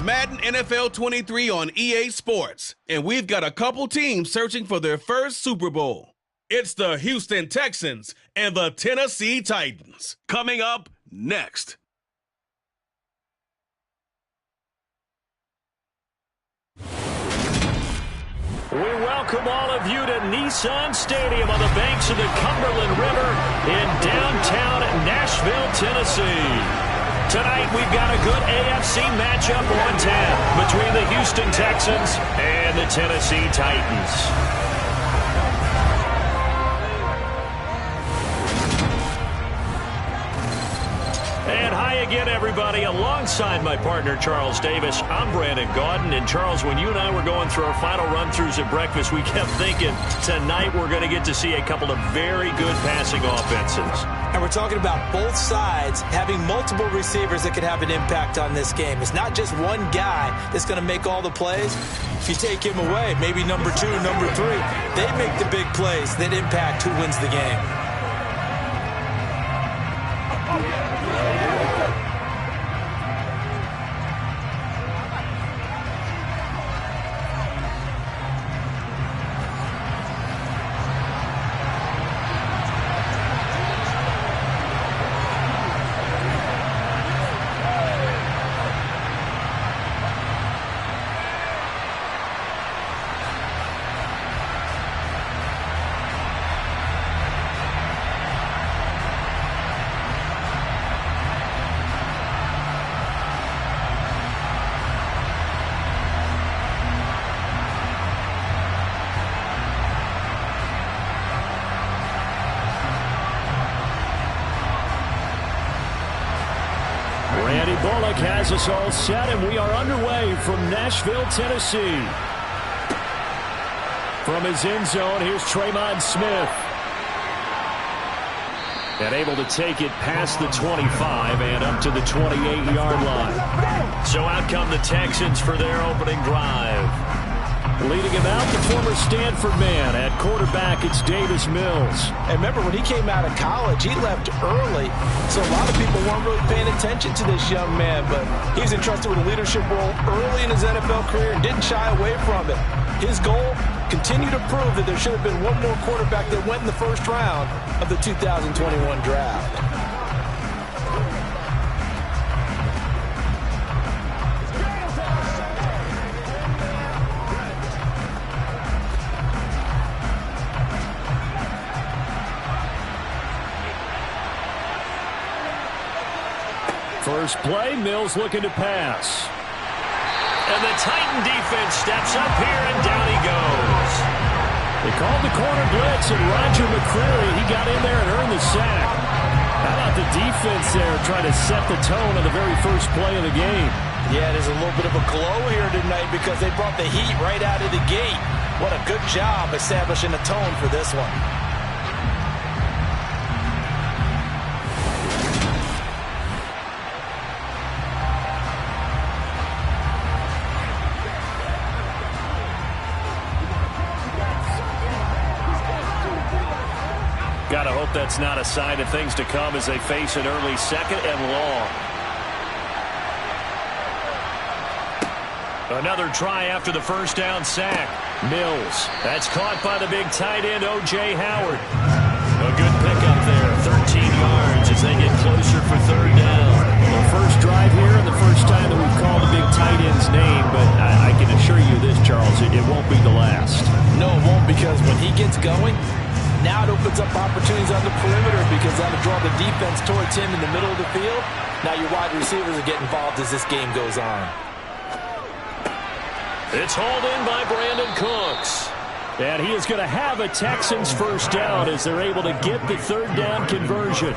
is Madden NFL 23 on EA Sports, and we've got a couple teams searching for their first Super Bowl. It's the Houston Texans and the Tennessee Titans. Coming up next. We welcome all of you to Nissan Stadium on the banks of the Cumberland River in downtown Nashville, Tennessee. Tonight we've got a good AFC matchup on tap between the Houston Texans and the Tennessee Titans. And hi again, everybody. Alongside my partner, Charles Davis, I'm Brandon Gaudin. And, Charles, when you and I were going through our final run-throughs at breakfast, we kept thinking tonight we're going to get to see a couple of very good passing offenses. And we're talking about both sides having multiple receivers that could have an impact on this game. It's not just one guy that's going to make all the plays. If you take him away, maybe number 2, number 3, they make the big plays that impact who wins the game. Has us all set, and we are underway from Nashville, Tennessee. From his end zone, here's Tremon Smith. And able to take it past the 25 and up to the 28-yard line. So out come the Texans for their opening drive. Leading him out, the former Stanford man. At quarterback, it's Davis Mills. And remember, when he came out of college, he left early. So a lot of people weren't really paying attention to this young man. But he's entrusted with a leadership role early in his NFL career and didn't shy away from it. His goal, continue to prove that there should have been one more quarterback that went in the first round of the 2021 draft. First play, Mills looking to pass. And the Titan defense steps up here, and down he goes. They called the corner blitz, and Roger McCreary, he got in there and earned the sack. How about the defense there trying to set the tone on the very first play of the game? Yeah, there's a little bit of a glow here tonight because they brought the heat right out of the gate. What a good job establishing a tone for this one. Gotta hope that's not a sign of things to come as they face an early second and long. Another try after the first down sack. Mills. That's caught by the big tight end, O.J. Howard. A good pickup there. 13 yards as they get closer for third down. The first drive here and the first time that we've called the big tight end's name, but I can assure you this, Charles, it won't be the last. No, it won't, because when he gets going, now it opens up opportunities on the perimeter because that'll draw the defense towards him in the middle of the field. Now your wide receivers will get involved as this game goes on. It's hauled in by Brandon Cooks. And he is going to have a Texans first down as they're able to get the third down conversion.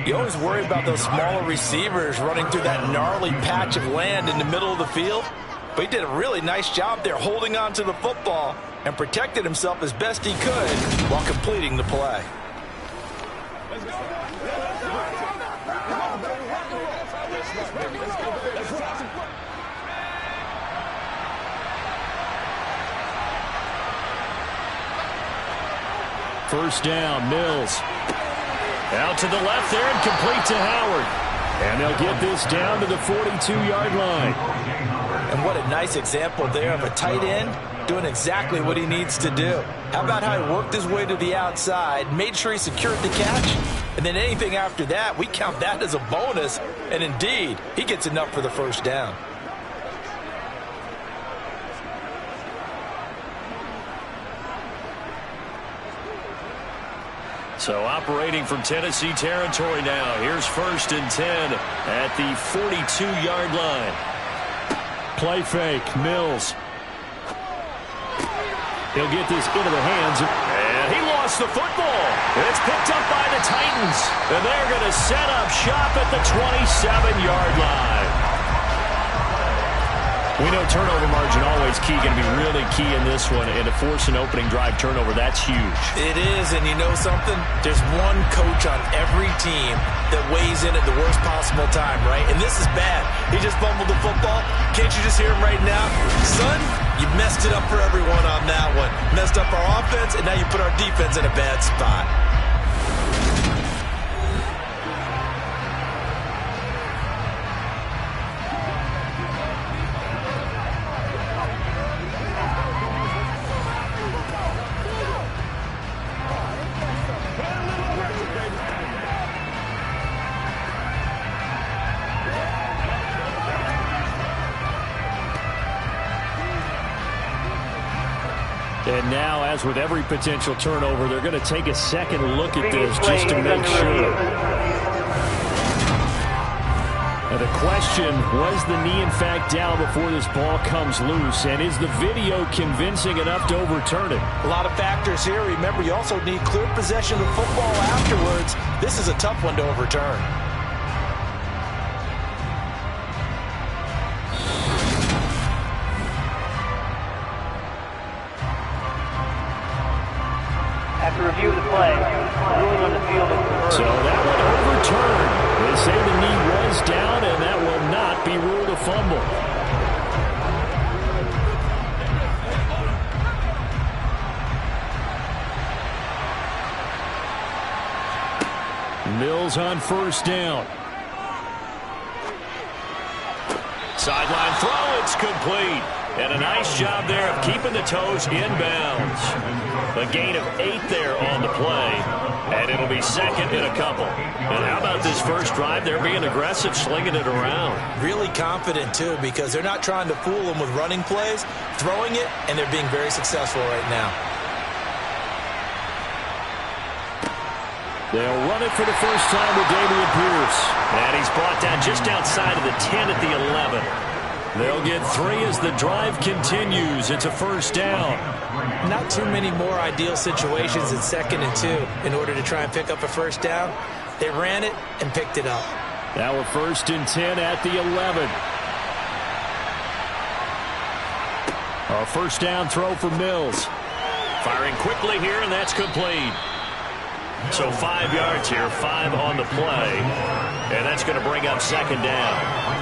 You always worry about those smaller receivers running through that gnarly patch of land in the middle of the field. But he did a really nice job there holding on to the football and protected himself as best he could while completing the play. First down, Mills. Out to the left there and complete to Howard. And they'll get this down to the 42-yard line. And what a nice example there of a tight end doing exactly what he needs to do. How about how he worked his way to the outside, made sure he secured the catch, and then anything after that, we count that as a bonus. And indeed, he gets enough for the first down. So operating from Tennessee territory now. Here's 1st and 10 at the 42-yard line. Play fake, Mills. He'll get this into the hands. And he lost the football. It's picked up by the Titans. And they're going to set up shop at the 27-yard line. We know turnover margin always key, going to be really key in this one. And to force an opening drive turnover, that's huge. It is, and you know something? There's one coach on every team that weighs in at the worst possible time, right? And this is bad. He just fumbled the football. Can't you just hear him right now? Son, you messed it up for everyone on that one. Messed up our offense, and now you put our defense in a bad spot. And now, as with every potential turnover, they're going to take a second look at this just to make sure. Now the question, was the knee in fact down before this ball comes loose? And is the video convincing enough to overturn it? A lot of factors here. Remember, you also need clear possession of the football afterwards. This is a tough one to overturn. Review the play. Ruling on the field is reversed. So that one overturned. They say the knee was down, and that will not be ruled a fumble. Mills on 1st down. Sideline throw, it's complete. And a nice job there of keeping the toes inbounds. A gain of 8 there on the play. And it'll be 2nd and a couple. And how about this first drive? They're being aggressive, slinging it around. Really confident, too, because they're not trying to fool them with running plays, throwing it, and they're being very successful right now. They'll run it for the first time with Dameon Pierce. And he's brought down just outside of the 10 at the 11. They'll get 3 as the drive continues. It's a 1st down. Not too many more ideal situations in 2nd and 2 in order to try and pick up a 1st down. They ran it and picked it up. Now a 1st and 10 at the 11. A 1st down throw for Mills. Firing quickly here, and that's complete. So 5 yards here, 5 on the play. And that's going to bring up 2nd down.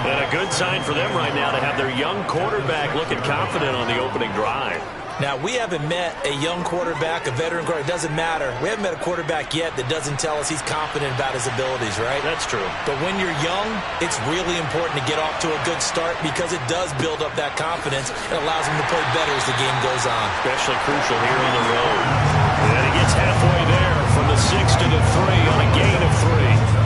And a good sign for them right now to have their young quarterback looking confident on the opening drive. Now, we haven't met a young quarterback, a veteran quarterback. It doesn't matter. We haven't met a quarterback yet that doesn't tell us he's confident about his abilities, right? That's true. But when you're young, it's really important to get off to a good start because it does build up that confidence and allows him to play better as the game goes on. Especially crucial here on the road. And he gets halfway there from the 6 to the 3 on a gain of 3.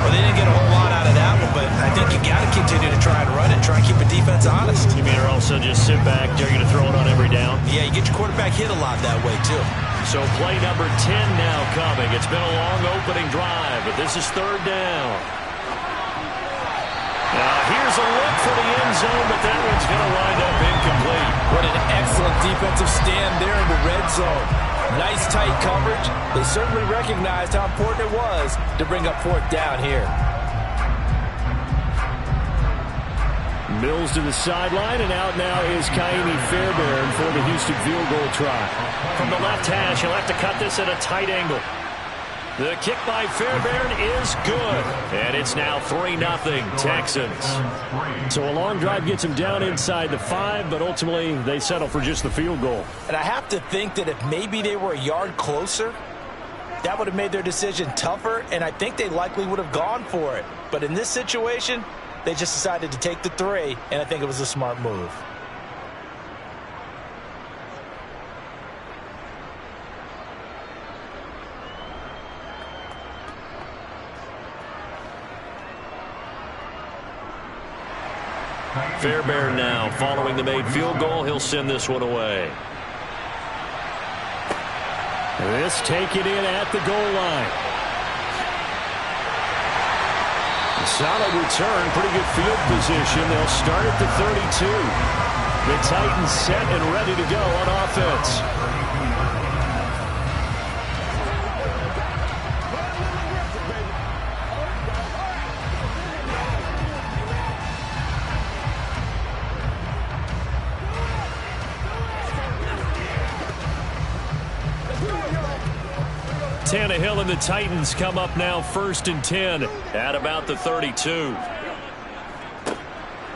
Well, they didn't get a whole lot out of that one, but I think you got to continue to try and run it, try and keep the defense honest. You mean, or also just sit back, they're going to throw it on every down? Yeah, you get your quarterback hit a lot that way, too. So play number 10 now coming. It's been a long opening drive, but this is 3rd down. Now, here's a look for the end zone, but that one's going to wind up incomplete. What an excellent defensive stand there in the red zone. Nice tight coverage. They certainly recognized how important it was to bring up 4th down here. Mills to the sideline, and out now is Kaimi Fairbairn for the Houston field goal try. From the left hash, he'll have to cut this at a tight angle. The kick by Fairbairn is good. And it's now 3-0 Texans. So a long drive gets them down inside the 5, but ultimately they settle for just the field goal. And I have to think that if maybe they were a yard closer, That would have made their decision tougher, and I think they likely would have gone for it. But in this situation, they just decided to take the 3, and I think it was a smart move. Fairbairn now following the made field goal. He'll send this one away. This taken in at the goal line. A solid return, pretty good field position. They'll start at the 32. The Titans set and ready to go on offense. Tannehill and the Titans come up now 1st and 10 at about the 32.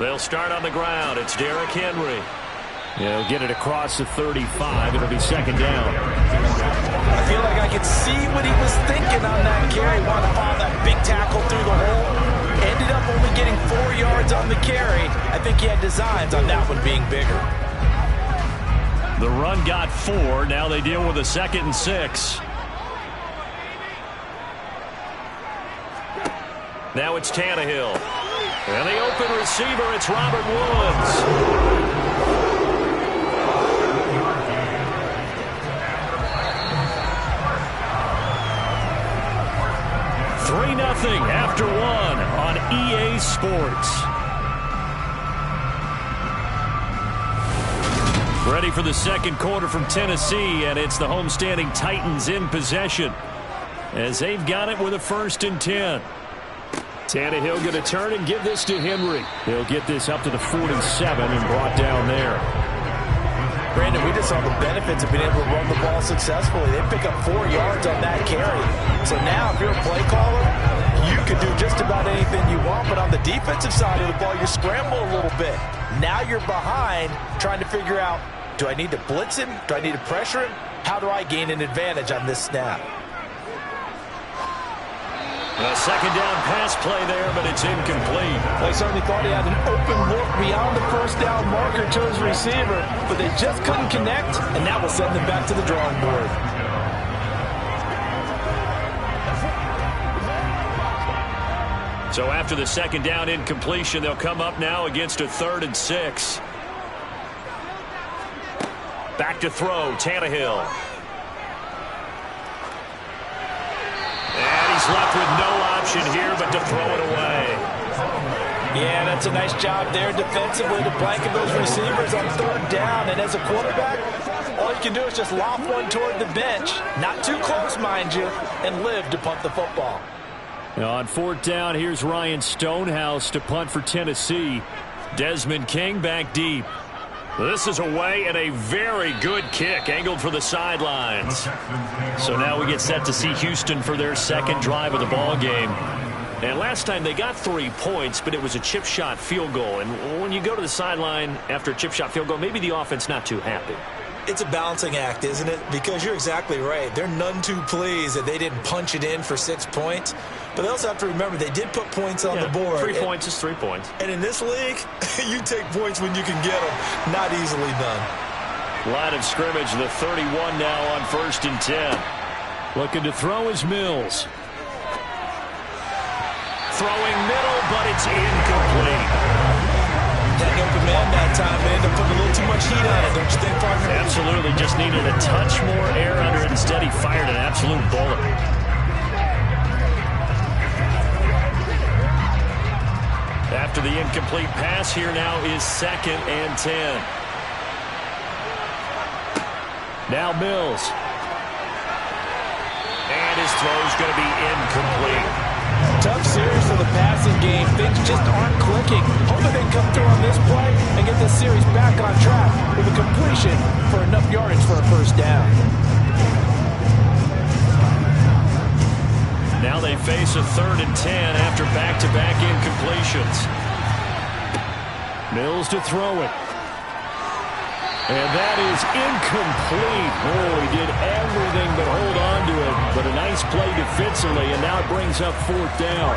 They'll start on the ground. It's Derrick Henry. He'll get it across the 35. It'll be 2nd down. I feel like I could see what he was thinking on that carry. Wanted to follow that big tackle through the hole. Ended up only getting 4 yards on the carry. I think he had designs on that one being bigger. The run got 4. Now they deal with a 2nd and 6. Now it's Tannehill. And the open receiver, it's Robert Woods. 3-0 after 1 on EA Sports. Ready for the 2nd quarter from Tennessee, and it's the homestanding Titans in possession as they've got it with a 1st and 10. Tannehill going to turn and give this to Henry. He'll get this up to the 47 and brought down there. Brandon, we just saw the benefits of being able to run the ball successfully. They pick up 4 yards on that carry. So now if you're a play caller, you can do just about anything you want. But on the defensive side of the ball, you scramble a little bit. Now you're behind trying to figure out, do I need to blitz him? Do I need to pressure him? How do I gain an advantage on this snap? A 2nd down pass play there, but it's incomplete. They certainly thought he had an open look beyond the 1st down marker to his receiver, but they just couldn't connect, and that will send them back to the drawing board. So after the 2nd down incompletion, they'll come up now against a 3rd and 6. Back to throw, Tannehill. And he's left with no option here but to throw it away. Yeah, that's a nice job there defensively to blanket those receivers on 3rd down. And as a quarterback, all you can do is just lob one toward the bench. Not too close, mind you, and live to punt the football. Now on 4th down, here's Ryan Stonehouse to punt for Tennessee. Desmond King back deep. This is away and a very good kick angled for the sidelines. So now we get set to see Houston for their 2nd drive of the ball game. And last time they got 3 points, but it was a chip shot field goal. And when you go to the sideline after a chip shot field goal, maybe the offense not too happy. It's a balancing act, isn't it? Because you're exactly right. They're none too pleased that they didn't punch it in for 6 points. But they also have to remember they did put points on the board. 3 points is 3 points. And in this league, you take points when you can get them. Not easily done. Line of scrimmage, the 31 now on 1st and 10. Looking to throw is Mills. Throwing middle, but it's incomplete. That open man that time, man, to put a little too much heat on it, don't you think, partner? Absolutely, just needed a touch more air under it. Instead, he fired an absolute bullet. After the incomplete pass, here now is 2nd and 10. Now Mills. And his throw's going to be incomplete. Tough series for the passing game. Things just aren't clicking. Hoping they come through on this play and get this series back on track with a completion for enough yardage for a 1st down. Now they face a 3rd and 10 after back-to-back incompletions. Mills to throw it. And that is incomplete. Oh, he did everything but hold on to it. But a nice play defensively, and now it brings up 4th down.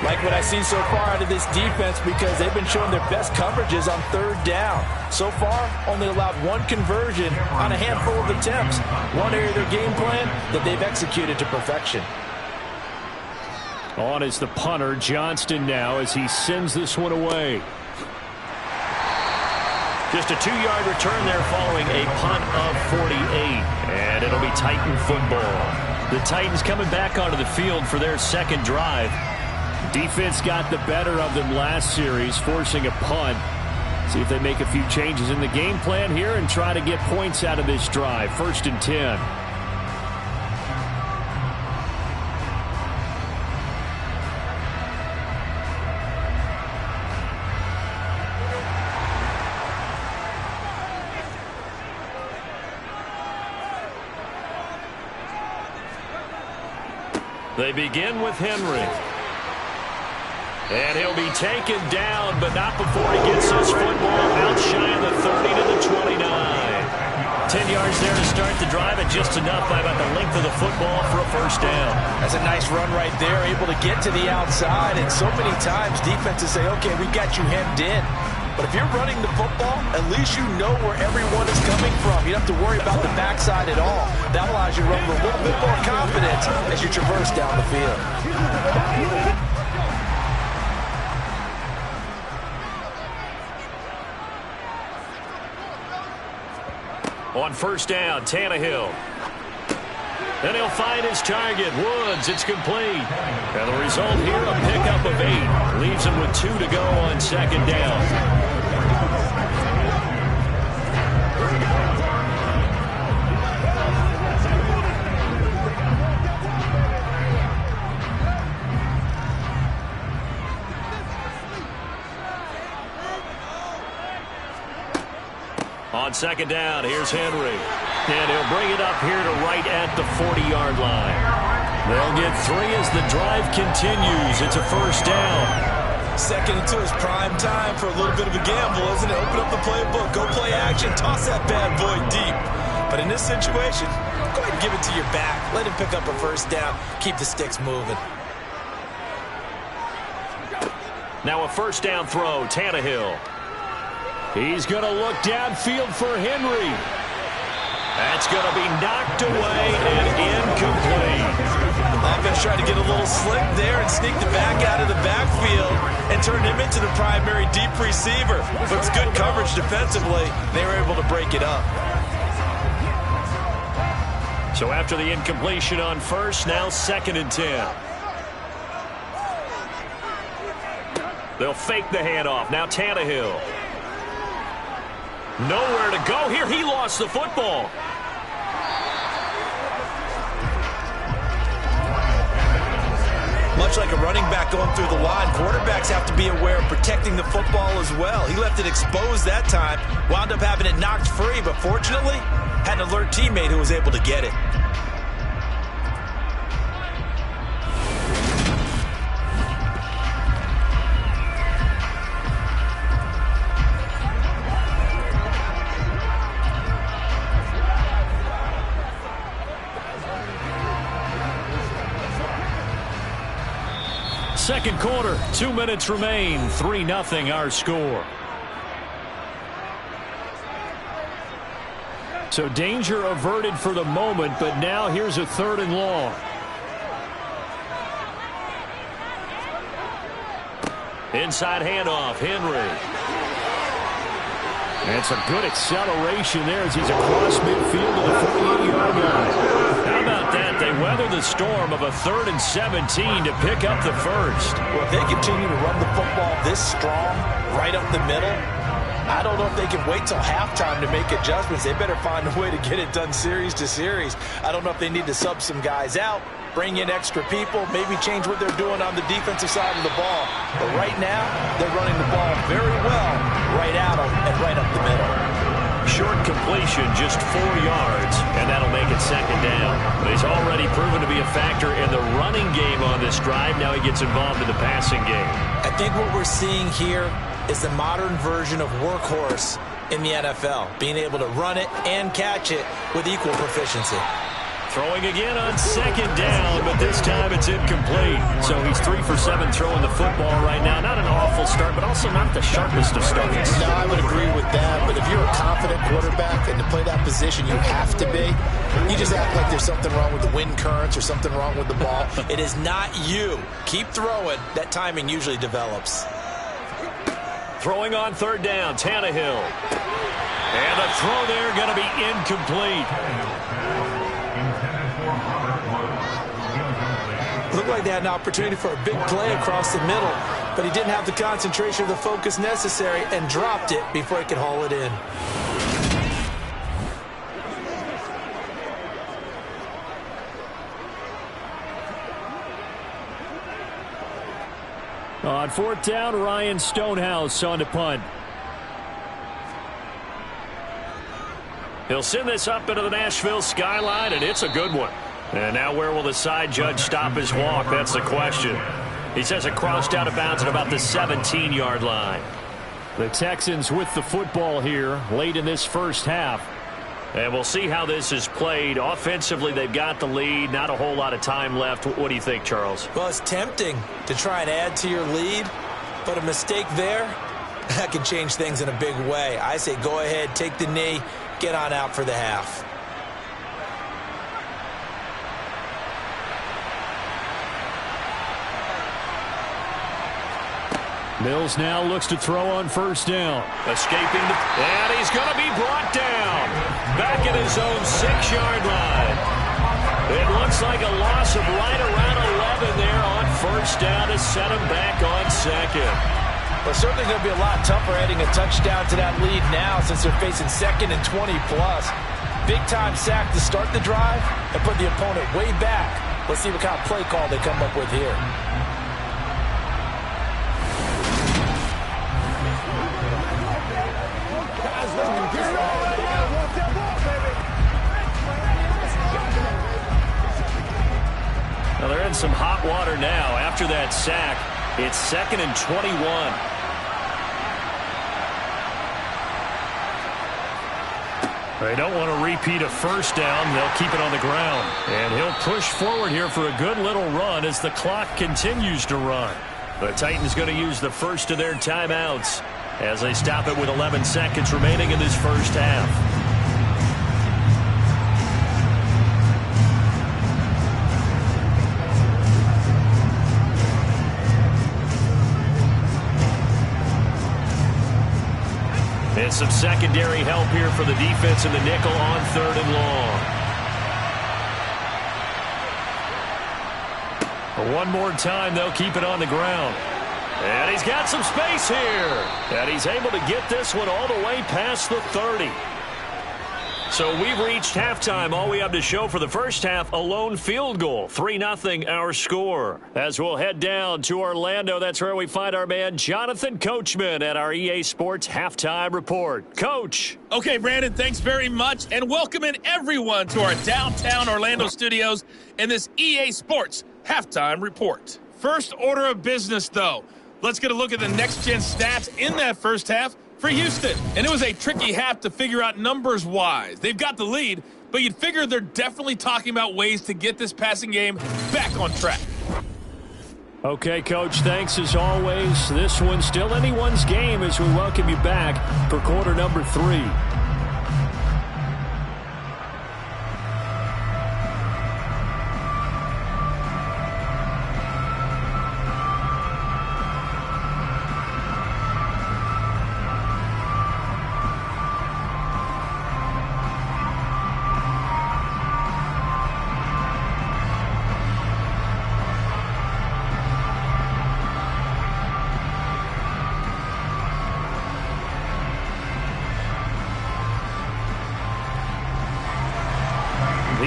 Like what I've seen so far out of this defense, because they've been showing their best coverages on 3rd down. So far, only allowed 1 conversion on a handful of attempts. One area of their game plan that they've executed to perfection. On is the punter, Johnston, now as he sends this one away. Just a 2-yard return there following a punt of 48. And it'll be Titan football. The Titans coming back onto the field for their 2nd drive. Defense got the better of them last series, forcing a punt. See if they make a few changes in the game plan here and try to get points out of this drive. 1st and 10. They begin with Henry. And he'll be taken down, but not before he gets his football out shy of the 30 to the 29. 10 yards there to start the drive, and just enough by about the length of the football for a 1st down. That's a nice run right there, able to get to the outside. And so many times defenses say, okay, we've got you hemmed in. But if you're running the football, at least you know where everyone is coming from. You don't have to worry about the backside at all. That allows you to run with a little bit more confidence as you traverse down the field. On 1st down, Tannehill. And he'll find his target, Woods. It's complete. And the result here, a pickup of 8. Leaves him with 2 to go on 2nd down. On 2nd down, here's Henry. And he'll bring it up here to right at the 40-yard line. They'll get 3 as the drive continues. It's a 1st down. 2nd and 2 is prime time for a little bit of a gamble, isn't it? Open up the playbook, go play action, toss that bad boy deep. But in this situation, go ahead and give it to your back. Let him pick up a 1st down. Keep the sticks moving. Now a 1st down throw, Tannehill. He's going to look downfield for Henry. That's going to be knocked away and incomplete. Offense tried to get a little slick there and sneak the back out of the backfield and turn him into the primary deep receiver. But it's good coverage defensively. They were able to break it up. So after the incompletion on 1st, now 2nd and 10. They'll fake the handoff. Now Tannehill. Nowhere to go here. He lost the football. Much like a running back going through the line, quarterbacks have to be aware of protecting the football as well. He left it exposed that time, wound up having it knocked free, but fortunately, had an alert teammate who was able to get it. Second quarter, 2 minutes remain. 3-0 our score. So danger averted for the moment, but now here's a 3rd and long. Inside handoff, Henry. And it's a good acceleration there as he's across midfield to the 48-yard line. How about that? They weather the storm of a 3rd and 17 to pick up the 1st. Well, if they continue to run the football this strong, right up the middle, I don't know if they can wait till halftime to make adjustments. They better find a way to get it done series to series. I don't know if they need to sub some guys out, bring in extra people, maybe change what they're doing on the defensive side of the ball. But right now, they're running the ball very well right at them and right up the middle. Short completion, just 4 yards, and that'll make it 2nd down. But he's already proven to be a factor in the running game on this drive. Now he gets involved in the passing game. I think what we're seeing here is the modern version of workhorse in the NFL, being able to run it and catch it with equal proficiency. Throwing again on second down, but this time it's incomplete. So he's 3 for 7 throwing the football right now. Not an awful start, but also not the sharpest of starts. No, I would agree with that. But if you're a confident quarterback and to play that position you have to be, you just act like there's something wrong with the wind currents or something wrong with the ball. It is not you. Keep throwing. That timing usually develops. Throwing on third down, Tannehill. And the throw there going to be incomplete. Looked like they had an opportunity for a big play across the middle, but he didn't have the concentration or the focus necessary and dropped it before he could haul it in. On fourth down, Ryan Stonehouse on to punt. He'll send this up into the Nashville skyline, and it's a good one. And now where will the side judge stop his walk? That's the question. He says it crossed out of bounds at about the 17-yard line. The Texans with the football here late in this first half. And we'll see how this is played. Offensively, they've got the lead. Not a whole lot of time left. What do you think, Charles? Well, it's tempting to try and add to your lead, but a mistake there, that can change things in a big way. I say go ahead, take the knee, get on out for the half. Mills now looks to throw on first down. Escaping, and he's going to be brought down. Back at his own 6-yard line. It looks like a loss of right around 11 there on first down to set him back on second. Well, certainly going to be a lot tougher adding a touchdown to that lead now since they're facing 2nd and 20-plus. Big-time sack to start the drive and put the opponent way back. Let's see what kind of play call they come up with here. Well, they're in some hot water now. After that sack, it's 2nd and 21. They don't want to repeat a first down. They'll keep it on the ground. And he'll push forward here for a good little run as the clock continues to run. The Titans going to use the first of their timeouts as they stop it with 11 seconds remaining in this first half. And some secondary help here for the defense in the nickel on 3rd and long. One more time, they'll keep it on the ground. And he's got some space here. And he's able to get this one all the way past the 30. So we've reached halftime. All we have to show for the first half, a lone field goal. 3-0 our score. As we'll head down to Orlando, that's where we find our man Jonathan Coachman at our EA Sports Halftime Report. Coach. Okay, Brandon, thanks very much. And welcoming everyone to our downtown Orlando studios in this EA Sports Halftime Report. First order of business, though. Let's get a look at the next-gen stats in that first half for Houston. And it was a tricky half to figure out numbers-wise. They've got the lead, but you'd figure they're definitely talking about ways to get this passing game back on track. Okay, Coach, thanks as always. This one's still anyone's game as we welcome you back for quarter number 3.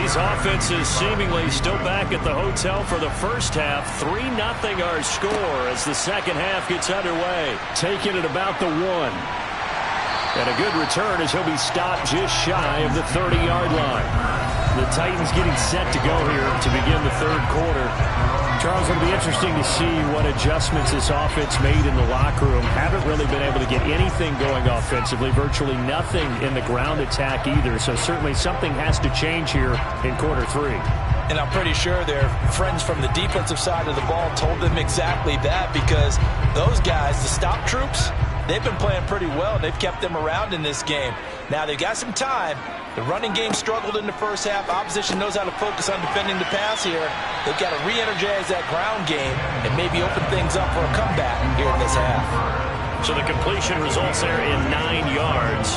These offenses seemingly still back at the hotel for the first half. 3-0 our score as the second half gets underway. Taking it about the 1. And a good return as he'll be stopped just shy of the 30-yard line. The Titans getting set to go here to begin the third quarter. Charles, it'll be interesting to see what adjustments this offense made in the locker room. Haven't really been able to get anything going offensively, virtually nothing in the ground attack either. So certainly something has to change here in quarter 3. And I'm pretty sure their friends from the defensive side of the ball told them exactly that, because those guys, the stop troops, they've been playing pretty well. They've kept them around in this game. Now they've got some time. The running game struggled in the first half. Opposition knows how to focus on defending the pass here. They've got to re-energize that ground game and maybe open things up for a comeback here in this half. So the completion results there in 9 yards.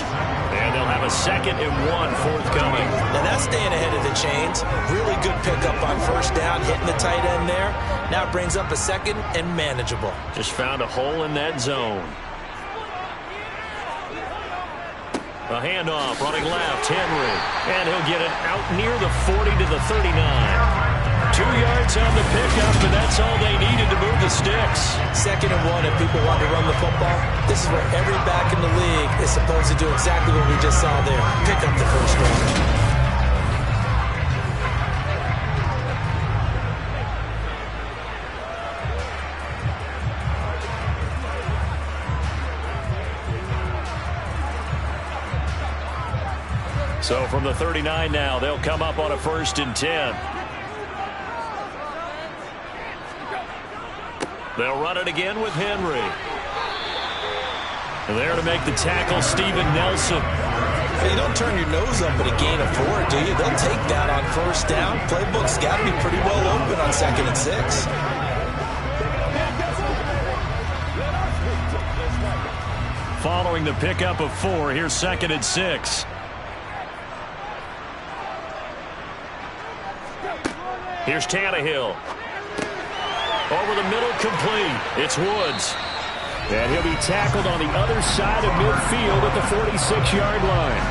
And they'll have a 2nd and 1 forthcoming. Now that's staying ahead of the chains. Really good pickup on first down, hitting the tight end there. Now it brings up a 2nd and manageable. Just found a hole in that zone. A handoff, running left, Henry. And he'll get it out near the 40 to the 39. 2 yards on the pickup, and that's all they needed to move the sticks. 2nd and 1 if people want to run the football. This is where every back in the league is supposed to do exactly what we just saw there. Pick up the first down. So from the 39 now, they'll come up on a 1st and 10. They'll run it again with Henry. There to make the tackle, Steven Nelson. You don't turn your nose up at a gain of 4, do you? They'll take that on first down. Playbook's got to be pretty well open on 2nd and 6. Following the pickup of 4, here's 2nd and 6. Here's Tannehill. Over the middle, complete. It's Woods. And he'll be tackled on the other side of midfield at the 46-yard line.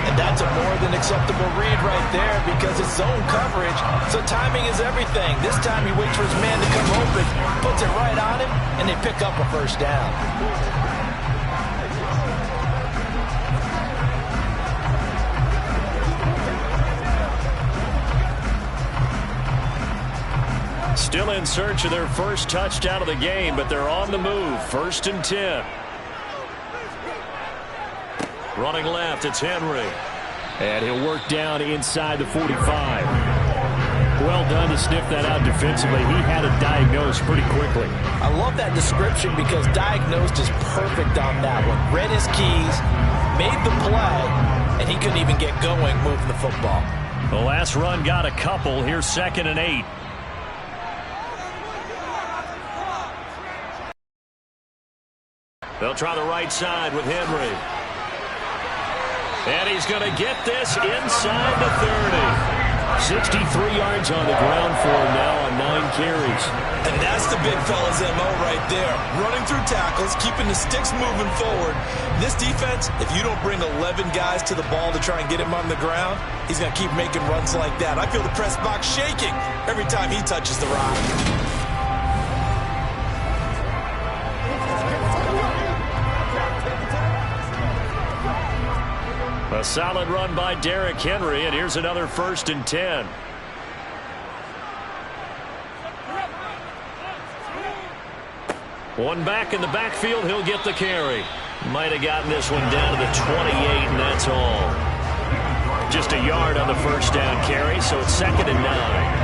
And that's a more than acceptable read right there, because it's zone coverage, so timing is everything. This time he waits for his man to come open, puts it right on him, and they pick up a first down. Still in search of their first touchdown of the game, but they're on the move. 1st and 10. Running left, it's Henry. And he'll work down inside the 45. Well done to sniff that out defensively. He had it diagnosed pretty quickly. I love that description, because diagnosed is perfect on that one. Read his keys, made the play, and he couldn't even get going moving the football. The last run got a couple. Here's 2nd and 8. They'll try the right side with Henry. And he's going to get this inside the 30. 63 yards on the ground for him now on 9 carries. And that's the big fella's MO right there. Running through tackles, keeping the sticks moving forward. This defense, if you don't bring 11 guys to the ball to try and get him on the ground, he's going to keep making runs like that. I feel the press box shaking every time he touches the rock. A solid run by Derrick Henry, and here's another 1st and 10. One back in the backfield, he'll get the carry. Might have gotten this one down to the 28, and that's all. Just a yard on the first down carry, so it's 2nd and 9.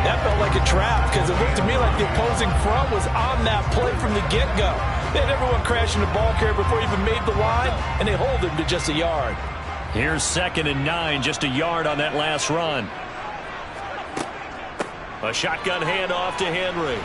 That felt like a trap, because it looked to me like the opposing front was on that play from the get-go. They had everyone crashing the ball carrier before he even made the line, and they hold him to just a yard. Here's 2nd and 9, just a yard on that last run. A shotgun handoff to Henry.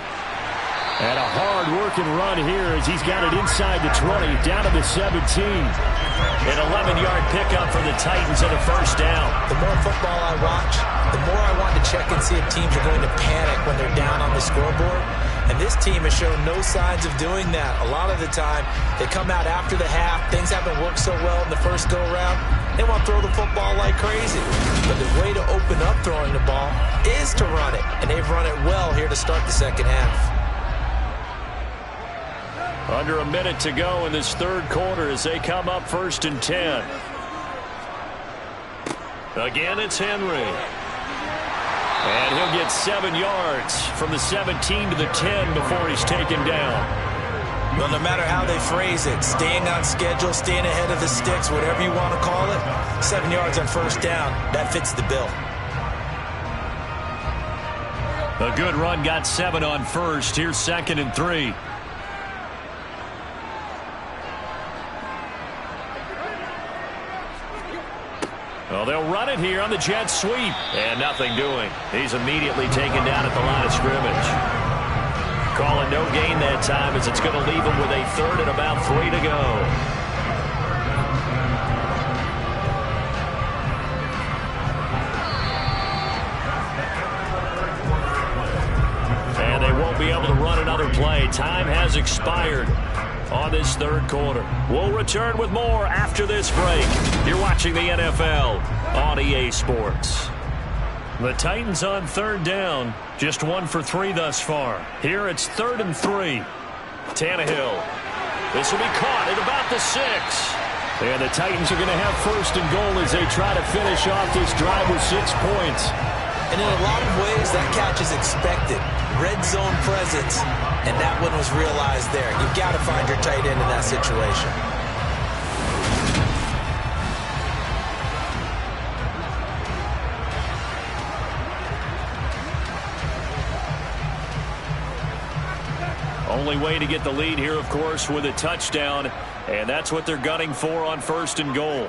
And a hard-working run here as he's got it inside the 20, down to the 17. An 11-yard pickup for the Titans and a first down. The more football I watch, the more I want to check and see if teams are going to panic when they're down on the scoreboard. And this team has shown no signs of doing that. A lot of the time, they come out after the half. Things haven't worked so well in the first go-around. They want to throw the football like crazy. But the way to open up throwing the ball is to run it. And they've run it well here to start the second half. Under a minute to go in this third quarter as they come up 1st and 10. Again, it's Henry. And he'll get 7 yards from the 17 to the 10 before he's taken down. Well, no matter how they phrase it, staying on schedule, staying ahead of the sticks, whatever you want to call it, 7 yards on first down, that fits the bill. A good run got 7 on first. Here's 2nd and 3. Well, they'll run it here on the jet sweep. And nothing doing. He's immediately taken down at the line of scrimmage. Calling no gain that time as it's going to leave him with a 3rd and about 3 to go. And they won't be able to run another play. Time has expired on this 3rd quarter. We'll return with more after this break. You're watching the NFL on EA Sports. The Titans on 3rd down. Just 1 for 3 thus far. Here it's 3rd and 3. Tannehill. This will be caught at about the 6. And the Titans are going to have 1st and goal as they try to finish off this drive with 6 points. And in a lot of ways, that catch is expected. Red zone presence, and that one was realized there. You've got to find your tight end in that situation. Only way to get the lead here, of course, with a touchdown, and that's what they're gunning for on 1st and goal.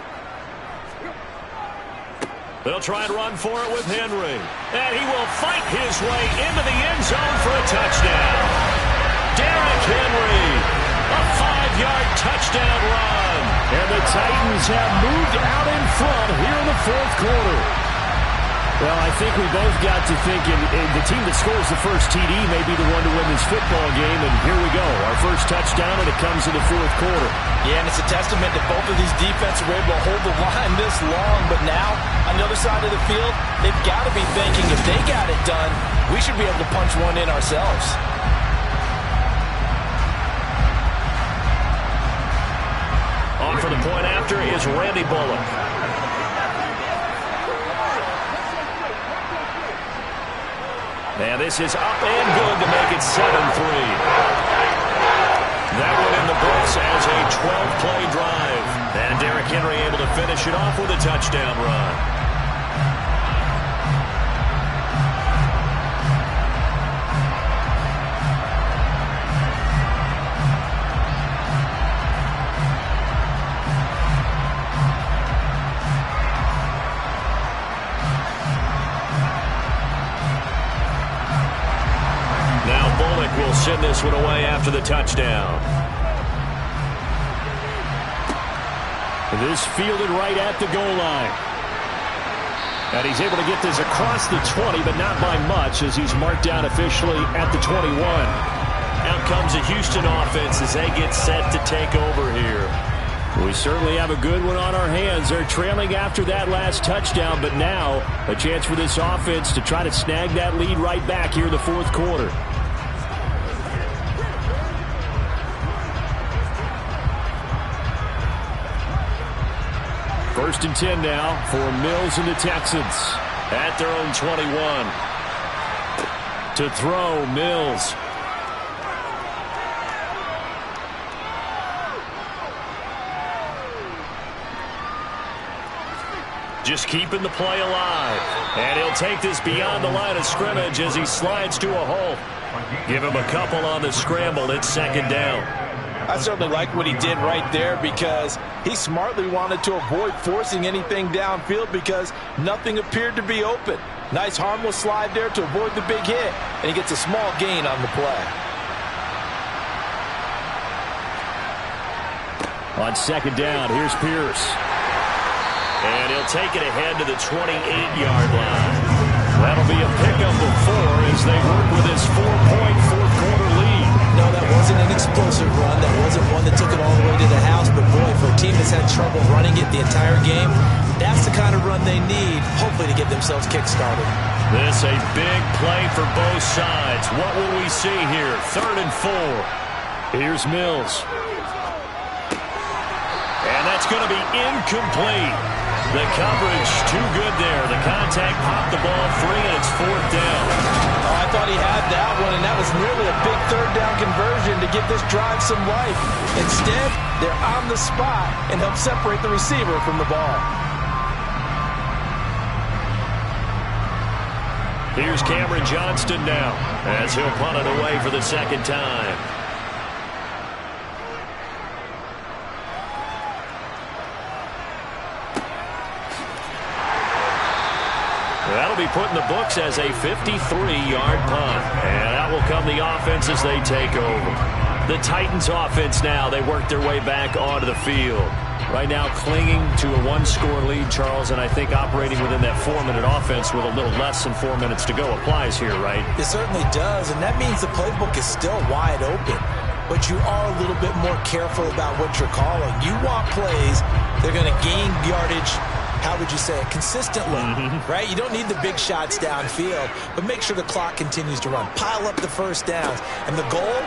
They'll try and run for it with Henry. And he will fight his way into the end zone for a touchdown. Derrick Henry, a 5-yard touchdown run. And the Titans have moved out in front here in the 4th quarter. Well, I think we both got to thinking the team that scores the first TD may be the one to win this football game, and here we go. Our first touchdown, and it comes in the 4th quarter. Yeah, and it's a testament that both of these defenses were able to hold the line this long, but now, on the other side of the field, they've got to be thinking if they got it done, we should be able to punch one in ourselves. On for the point after is Randy Bullock. And this is up and good to make it 7-3. That one in the books as a 12-play drive. And Derrick Henry able to finish it off with a touchdown run. Will send this one away after the touchdown. This fielded right at the goal line. And he's able to get this across the 20, but not by much as he's marked down officially at the 21. Out comes the Houston offense as they get set to take over here. We certainly have a good one on our hands. They're trailing after that last touchdown, but now a chance for this offense to try to snag that lead right back here in the 4th quarter. 1st and 10 now for Mills and the Texans. At their own 21. To throw, Mills. Just keeping the play alive. And he'll take this beyond the line of scrimmage as he slides to a hole. Give him a couple on the scramble. It's 2nd down. I certainly like what he did right there because he smartly wanted to avoid forcing anything downfield because nothing appeared to be open. Nice harmless slide there to avoid the big hit, and he gets a small gain on the play. On 2nd down, here's Pierce. And he'll take it ahead to the 28-yard line. That'll be a pickup of 4 as they work with this 4-point 4th quarter lead. No, that wasn't an explosive run. That wasn't one that took it all the way to the house. But, boy, for a team that's had trouble running it the entire game, that's the kind of run they need, hopefully, to get themselves kick-started. This a big play for both sides. What will we see here? 3rd and 4. Here's Mills. And that's going to be incomplete. The coverage too good there. The contact popped the ball free, and it's 4th down. Oh, I thought he had that one, and that was really a big 3rd down conversion to give this drive some life. Instead, they're on the spot and help separate the receiver from the ball. Here's Cameron Johnston now as he'll punt it away for the 2nd time. That'll be put in the books as a 53-yard punt. And that will come the offense as they take over. The Titans offense now, they work their way back onto the field. Right now clinging to a 1-score lead, Charles, and I think operating within that 4-minute offense with a little less than 4 minutes to go applies here, right? It certainly does, and that means the playbook is still wide open. But you are a little bit more careful about what you're calling. You want plays, they're going to gain yardage, how would you say it, consistently, right? You don't need the big shots downfield, but make sure the clock continues to run. Pile up the first downs. And the goal,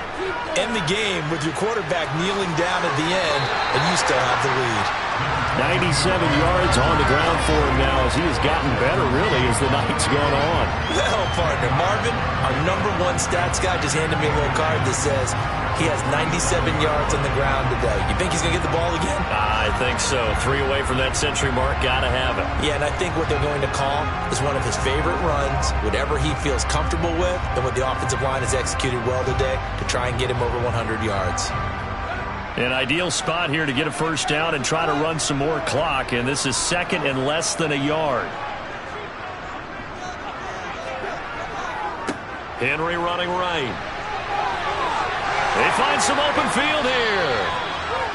end the game with your quarterback kneeling down at the end, and you still have the lead. 97 yards on the ground for him now as he has gotten better, really, as the night's gone on. Well, partner, Marvin, our #1 stats guy, just handed me a little card that says he has 97 yards on the ground today. You think he's going to get the ball again? I think so. 3 away from that century mark. Got to have it. Yeah, and I think what they're going to call is one of his favorite runs, whatever he feels comfortable with, and what the offensive line has executed well today to try and get him over 100 yards. An ideal spot here to get a first down and try to run some more clock, and this is 2nd and less than a yard. Henry running right. They find some open field here.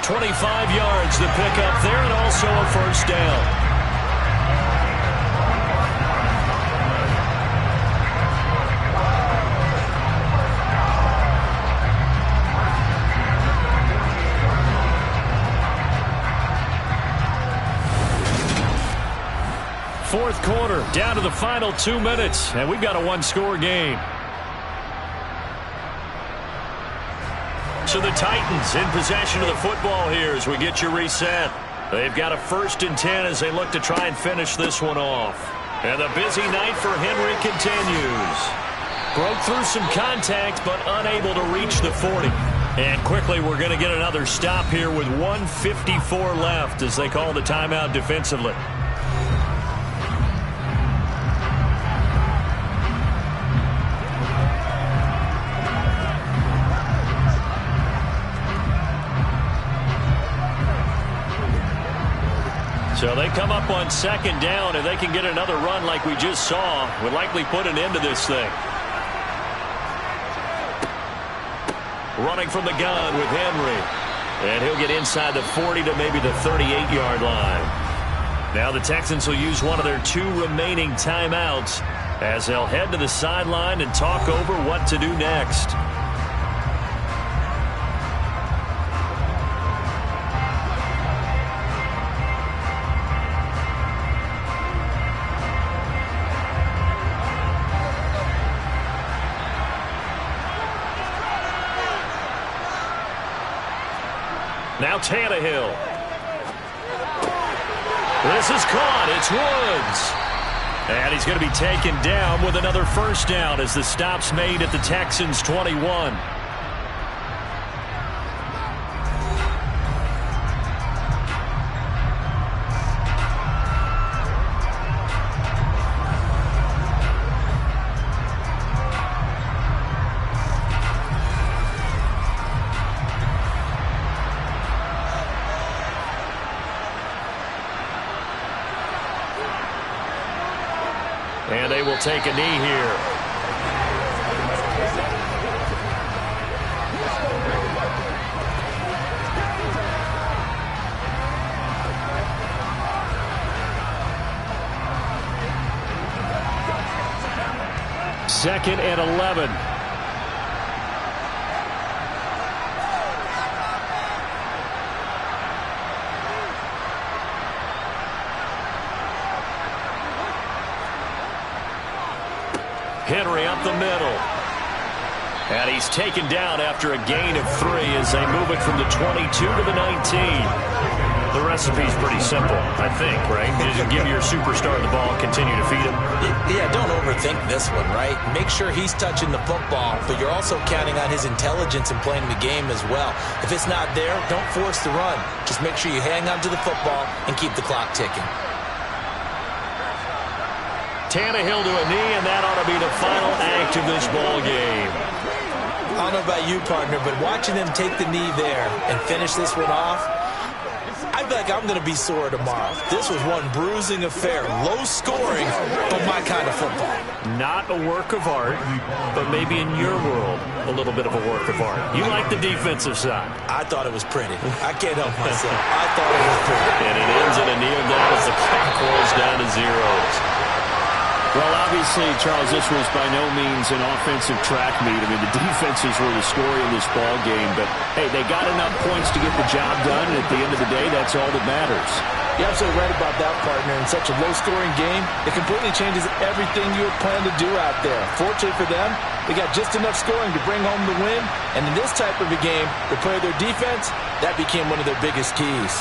25 yards to pick up there, and also a first down. Fourth quarter, down to the final 2 minutes, and we've got a 1-score game. So the Titans in possession of the football here as we get you reset. They've got a 1st and 10 as they look to try and finish this one off. And the busy night for Henry continues. Broke through some contact, but unable to reach the 40. And quickly, we're going to get another stop here with 1:54 left as they call the timeout defensively. So they come up on 2nd down, and they can get another run like we just saw. Would likely put an end to this thing. Running from the gun with Henry. And he'll get inside the 40 to maybe the 38-yard line. Now the Texans will use one of their 2 remaining timeouts as they'll head to the sideline and talk over what to do next. Now Tannehill. This is caught. It's Woods. And he's going to be taken down with another first down as the stop's made at the Texans' 21. And they will take a knee here. Second and 11. Henry up the middle. And he's taken down after a gain of 3 as they move it from the 22 to the 19. The recipe's pretty simple, I think, right? You just give your superstar the ball, continue to feed him. Yeah, don't overthink this one, right? Make sure he's touching the football, but you're also counting on his intelligence in playing the game as well. If it's not there, don't force the run. Just make sure you hang on to the football and keep the clock ticking. Tannehill to a knee, and that ought to be the final act of this ball game. I don't know about you, partner, but watching them take the knee there and finish this one off, I feel like I'm going to be sore tomorrow. This was one bruising affair. Low scoring, but my kind of football. Not a work of art, but maybe in your world, a little bit of a work of art. You like the defensive side. I thought it was pretty. I can't help myself. I thought it was pretty. And it ends in a kneel down as the clock rolls down to zeros. Well, obviously, Charles, this was by no means an offensive track meet. I mean, the defenses were the story of this ball game. But, hey, they got enough points to get the job done, and at the end of the day, that's all that matters. You're absolutely right about that, partner. In such a low-scoring game, it completely changes everything you had planned to do out there. Fortunately for them, they got just enough scoring to bring home the win. And in this type of a game, to play their defense, that became one of their biggest keys.